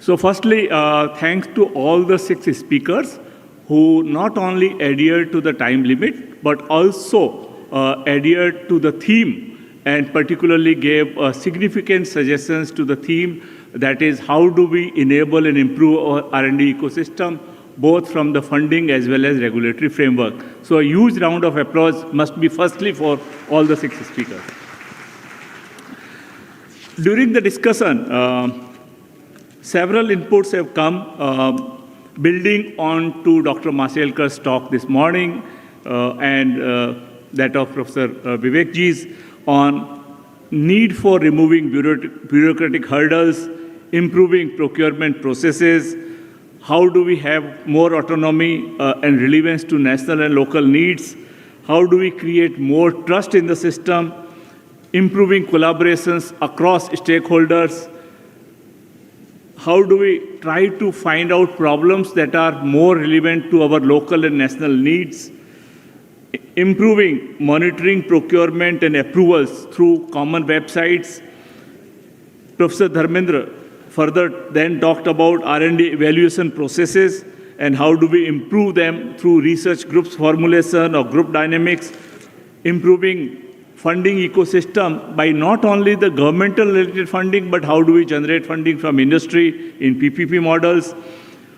So firstly, thanks to all the 6 speakers who not only adhered to the time limit, but also adhered to the theme and particularly gave significant suggestions to the theme, that is, how do we enable and improve our R&D ecosystem, both from the funding as well as regulatory framework. So a huge round of applause must be firstly for all the 6 speakers. During the discussion, several inputs have come, building on to Dr. Maselkar's talk this morning and that of Professor Vivekji's on need for removing bureaucratic hurdles, improving procurement processes, how do we have more autonomy and relevance to national and local needs, how do we create more trust in the system, improving collaborations across stakeholders, how do we try to find out problems that are more relevant to our local and national needs, improving monitoring, procurement, and approvals through common websites. Professor Dharmendra further then talked about R&D evaluation processes and how do we improve them through research groups formulation or group dynamics, improving funding ecosystem by not only the governmental related funding, but how do we generate funding from industry in PPP models,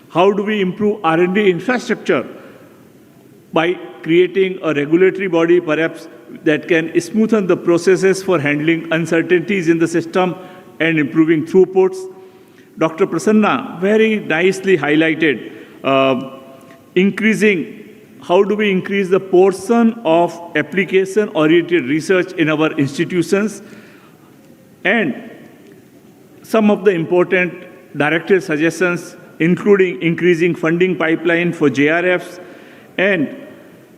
how do we improve R&D infrastructure by creating a regulatory body perhaps that can smoothen the processes for handling uncertainties in the system and improving throughputs. Dr. Prasanna very nicely highlighted how do we increase the portion of application-oriented research in our institutions, and some of the important directed suggestions, including increasing funding pipeline for JRFs and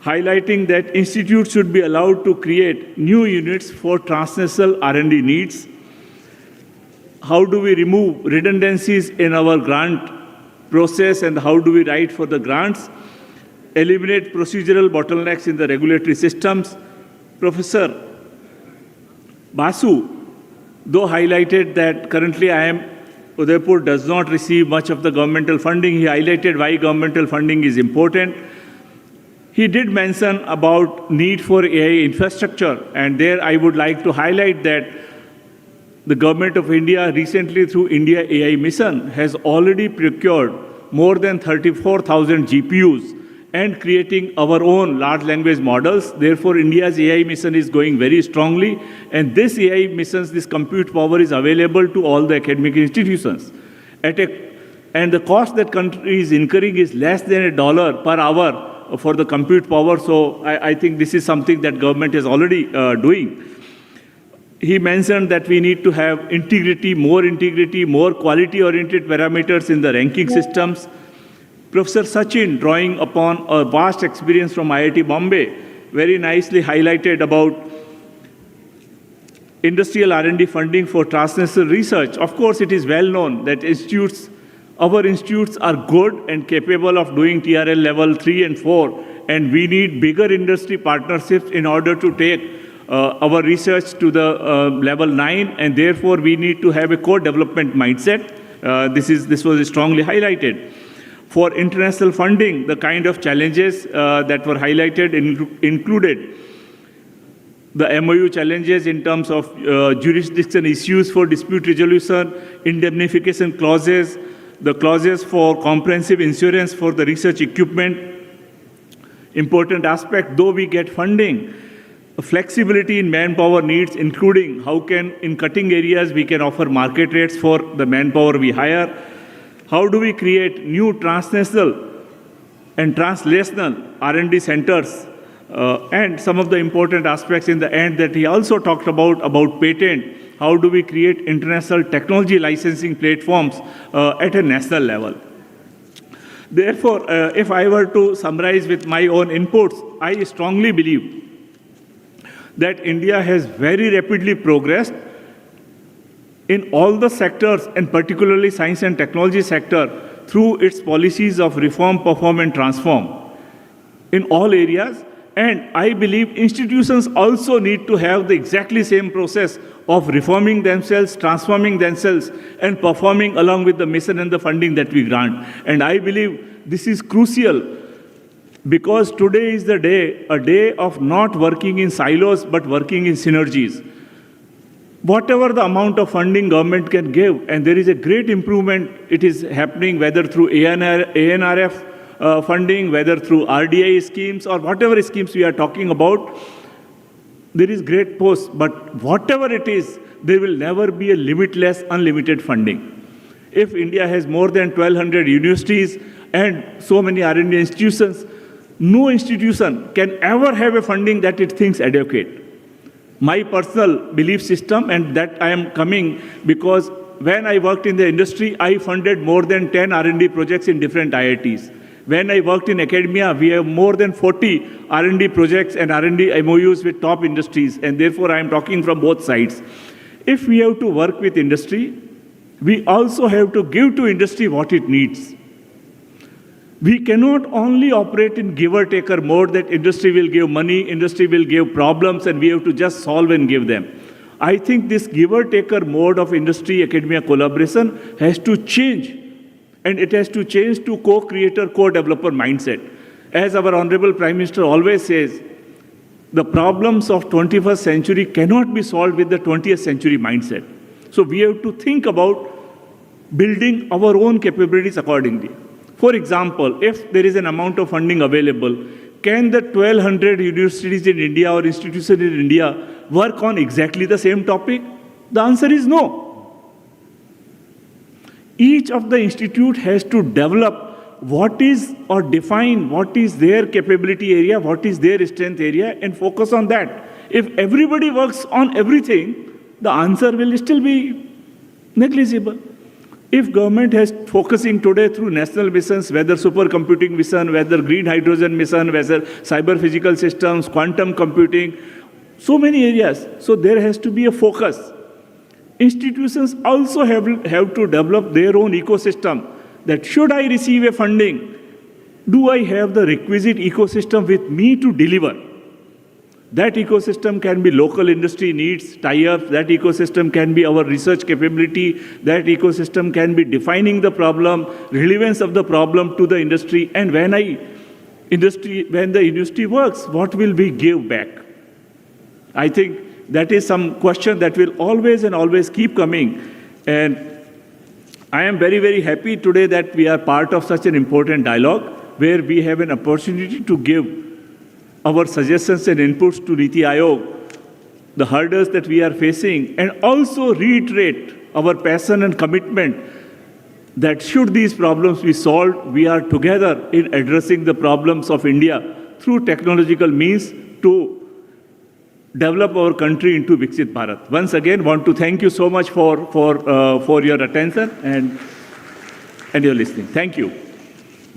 highlighting that institutes should be allowed to create new units for transnational R&D needs. How do we remove redundancies in our grant process and how do we write for the grants? Eliminate procedural bottlenecks in the regulatory systems. Professor Basu, though highlighted that currently Udaipur does not receive much of the governmental funding, he highlighted why governmental funding is important. He did mention about need for AI infrastructure, and there I would like to highlight that the Government of India recently through India AI Mission has already procured more than 34,000 GPUs and creating our own large language models. Therefore, India's AI mission is going very strongly, and this AI missions, this compute power is available to all the academic institutions. And the cost that country is incurring is less than $1 per hour for the compute power. So I think this is something that government is already doing. He mentioned that we need to have integrity, more quality-oriented parameters in the ranking systems. Professor Sachin, drawing upon a vast experience from IIT Bombay, very nicely highlighted about industrial R&D funding for transnational research. Of course, it is well known that our institutes are good and capable of doing TRL level 3 and 4, and we need bigger industry partnerships in order to take our research to the level 9, and therefore we need to have a co-development mindset. This was strongly highlighted. For international funding, the kind of challenges that were highlighted included the MOU challenges in terms of jurisdiction issues for dispute resolution, indemnification clauses, the clauses for comprehensive insurance for the research equipment. Important aspect, though we get funding, flexibility in manpower needs, including how can, in cutting areas, we can offer market rates for the manpower we hire. How do we create new transnational and translational R&D centers? And some of the important aspects in the end that he also talked about patent. How do we create international technology licensing platforms at a national level? Therefore, if I were to summarize with my own inputs, I strongly believe that India has very rapidly progressed in all the sectors, and particularly science and technology sector, through its policies of reform, perform, and transform in all areas. And I believe institutions also need to have the exactly same process of reforming themselves, transforming themselves, and performing along with the mission and the funding that we grant. And I believe this is crucial because today is the day, a day of not working in silos, but working in synergies. Whatever the amount of funding government can give, and there is a great improvement, it is happening whether through ANRF funding, whether through RDI schemes or whatever schemes we are talking about, there is great post, but whatever it is, there will never be a limitless, unlimited funding. If India has more than 1,200 universities and so many R&D institutions, no institution can ever have a funding that it thinks adequate. My personal belief system, and that I am coming because when I worked in the industry, I funded more than 10 R&D projects in different IITs. When I worked in academia, we have more than 40 R&D projects and R&D MOUs with top industries, and therefore I am talking from both sides. If we have to work with industry, we also have to give to industry what it needs. We cannot only operate in giver-taker mode that industry will give money, industry will give problems, and we have to just solve and give them. I think this giver-taker mode of industry-academia collaboration has to change, and it has to change to co-creator, co-developer mindset. As our Honorable Prime Minister always says, the problems of 21st century cannot be solved with the 20th century mindset. So we have to think about building our own capabilities accordingly. For example, if there is an amount of funding available, can the 1,200 universities in India or institutions in India work on exactly the same topic? The answer is no. Each of the institute has to develop what is or define what is their capability area, what is their strength area, and focus on that. If everybody works on everything, the answer will still be negligible. If government has focusing today through national missions, whether supercomputing mission, whether green hydrogen mission, whether cyber physical systems, quantum computing, so many areas. So there has to be a focus. Institutions also have to develop their own ecosystem. That should I receive a funding, do I have the requisite ecosystem with me to deliver? That ecosystem can be local industry needs, tie-ups. That ecosystem can be our research capability. That ecosystem can be defining the problem, relevance of the problem to the industry. And when the industry works, what will we give back? I think that is some question that will always and always keep coming. And I am very, very happy today that we are part of such an important dialogue where we have an opportunity to give our suggestions and inputs to NITI AAYOG, the hurdles that we are facing, and also reiterate our passion and commitment that should these problems be solved, we are together in addressing the problems of India through technological means to develop our country into Viksit Bharat. Once again, want to thank you so much for your attention and your listening. Thank you.